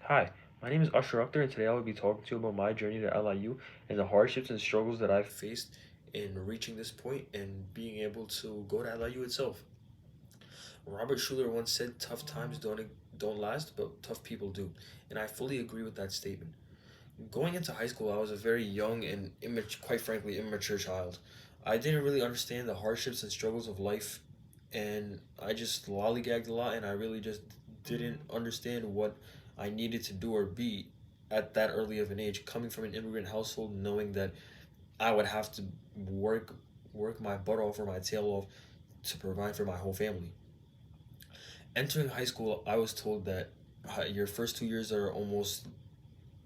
Hi, my name is Usher Akhtar, and today I will be talking to you about my journey to LIU and the hardships and struggles that I've faced in reaching this point and being able to go to LIU itself. Robert Schuller once said, "Tough times don't last, but tough people do," and I fully agree with that statement. Going into high school, I was a very young and quite frankly, immature child. I didn't really understand the hardships and struggles of life, and I just lollygagged a lot, and I really just didn't understand what I needed to do or be at that early of an age. Coming from an immigrant household, knowing that I would have to work work my butt off or my tail off to provide for my whole family. Entering high school, I was told that your first 2 years are almost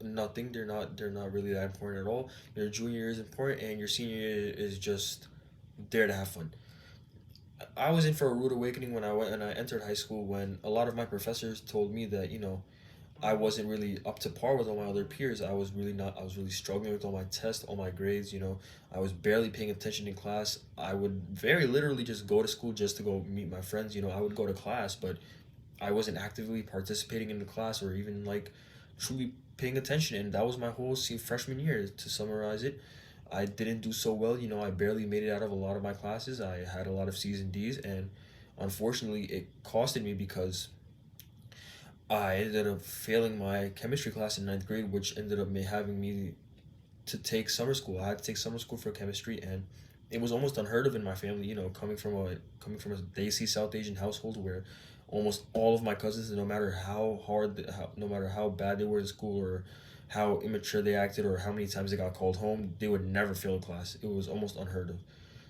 nothing. They're not really that important at all. Your junior year is important, and your senior year is just there to have fun. I was in for a rude awakening when I went and I entered high school when a lot of my professors told me that I wasn't really up to par with all my other peers. I was really not. I was really struggling with all my tests, all my grades. I was barely paying attention in class. I would very literally just go to school just to go meet my friends. I would go to class, but I wasn't actively participating in the class or even like truly paying attention. And that was my whole freshman year. To summarize it, I didn't do so well. I barely made it out of a lot of my classes. I had a lot of C's and D's, and unfortunately, it costed me because I ended up failing my chemistry class in ninth grade, which ended up having me to take summer school. I had to take summer school for chemistry, and it was almost unheard of in my family. Coming from a Desi South Asian household where almost all of my cousins, no matter no matter how bad they were in school or how immature they acted or how many times they got called home, they would never fail a class. It was almost unheard of.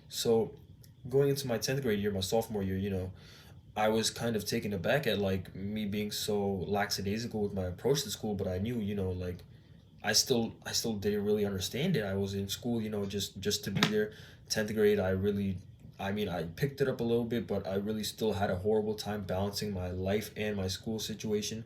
So, going into my 10th grade year, my sophomore year, I was kind of taken aback at like me being so lackadaisical with my approach to school, but I knew, like I still didn't really understand it. I was in school, just to be there. 10th grade, I mean, I picked it up a little bit, but I really still had a horrible time balancing my life and my school situation.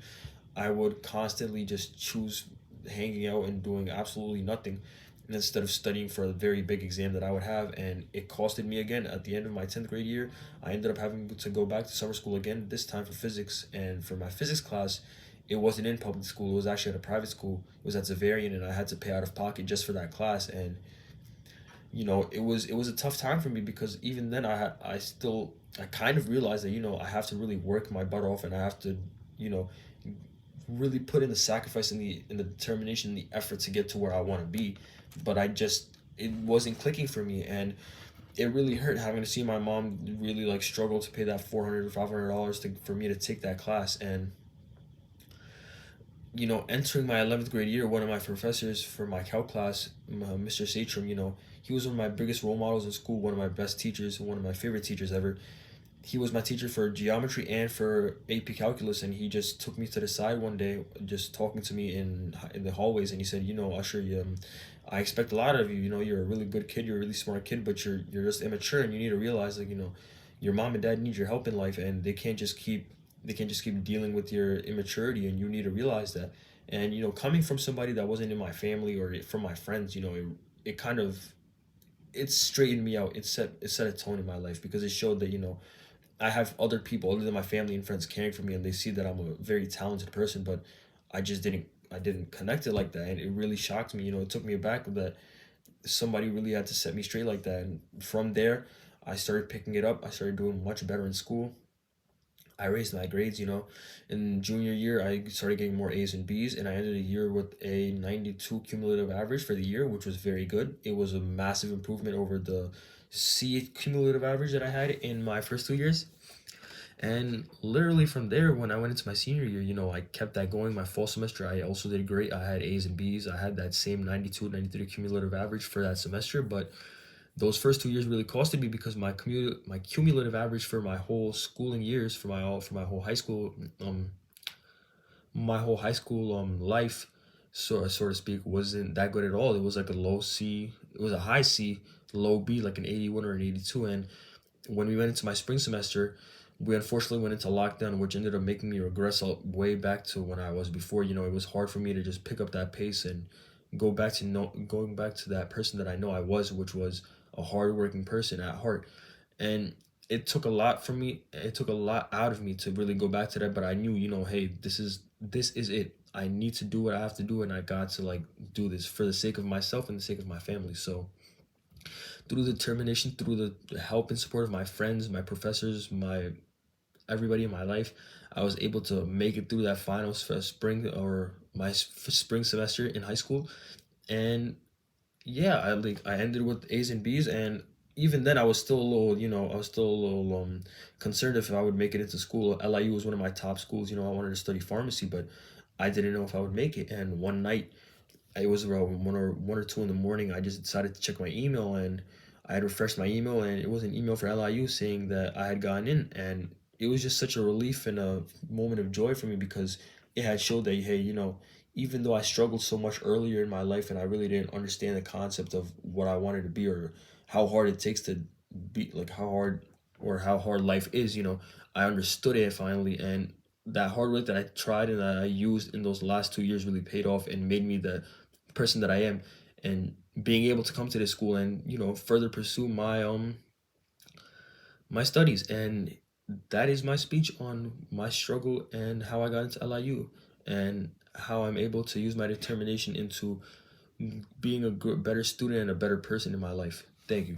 I would constantly just choose hanging out and doing absolutely nothing instead of studying for a very big exam that I would have. And it costed me again at the end of my 10th grade year. I ended up having to go back to summer school again, this time for physics. And for my physics class, it wasn't in public school, it was actually at a private school. It was at Zavarian, and I had to pay out of pocket just for that class. And it was a tough time for me because even then I kind of realized that I have to really work my butt off, and I have to you know really put in the sacrifice and the determination and the effort to get to where I want to be. But it wasn't clicking for me, and it really hurt having to see my mom really like struggle to pay that $400 or $500 for me to take that class. And entering my 11th grade year, one of my professors for my calc class, Mr. Satrum, he was one of my biggest role models in school, one of my best teachers, one of my favorite teachers ever. He was my teacher for geometry and for AP calculus, and he just took me to the side one day, just talking to me in the hallways, and he said, Usher, I expect a lot of you. You're a really good kid, you're a really smart kid, but you're just immature, and you need to realize, like, your mom and dad need your help in life, and they can't just keep dealing with your immaturity, and you need to realize that. And coming from somebody that wasn't in my family or from my friends, it kind of it straightened me out. It set a tone in my life because it showed that I have other people other than my family and friends caring for me, and they see that I'm a very talented person, but I didn't connect it like that, and it really shocked me. It took me aback that somebody really had to set me straight like that. And from there, I started picking it up. I started doing much better in school. I raised my grades. In junior year, I started getting more A's and B's, and I ended the year with a 92 cumulative average for the year, which was very good. It was a massive improvement over the C cumulative average that I had in my first 2 years. And literally from there, when I went into my senior year, I kept that going. My fall semester, I also did great. I had A's and B's. I had that same 92, 93 cumulative average for that semester. But those first 2 years really costed me because my cumulative average for my whole schooling years, for my whole high school life, so to speak, wasn't that good at all. It was like a low C. It was a high C, low B, like an 81 or an 82. And when we went into my spring semester, we unfortunately went into lockdown, which ended up making me regress way back to when I was before. It was hard for me to just pick up that pace and going back to that person that I know I was, which was a hardworking person at heart. And it took a lot from me. It took a lot out of me to really go back to that. But I knew, hey, this is it. I need to do what I have to do, and I got to like do this for the sake of myself and the sake of my family. So through the determination, through the help and support of my friends, my professors, my everybody in my life, I was able to make it through that final spring or my spring semester in high school. And yeah, I ended with A's and B's, and even then I was still a little, I was still a little concerned if I would make it into school. LIU was one of my top schools. I wanted to study pharmacy, but I didn't know if I would make it. And one night, it was around one or two in the morning. I just decided to check my email, and I had refreshed my email, and it was an email for LIU saying that I had gotten in, and it was just such a relief and a moment of joy for me because it had showed that, hey, even though I struggled so much earlier in my life and I really didn't understand the concept of what I wanted to be or how hard it takes to be, like how hard life is, I understood it finally, and that hard work that I tried and that I used in those last 2 years really paid off and made me the person that I am. And being able to come to this school and further pursue my studies. And that is my speech on my struggle and how I got into LIU and how I'm able to use my determination into being a good, better student and a better person in my life. Thank you.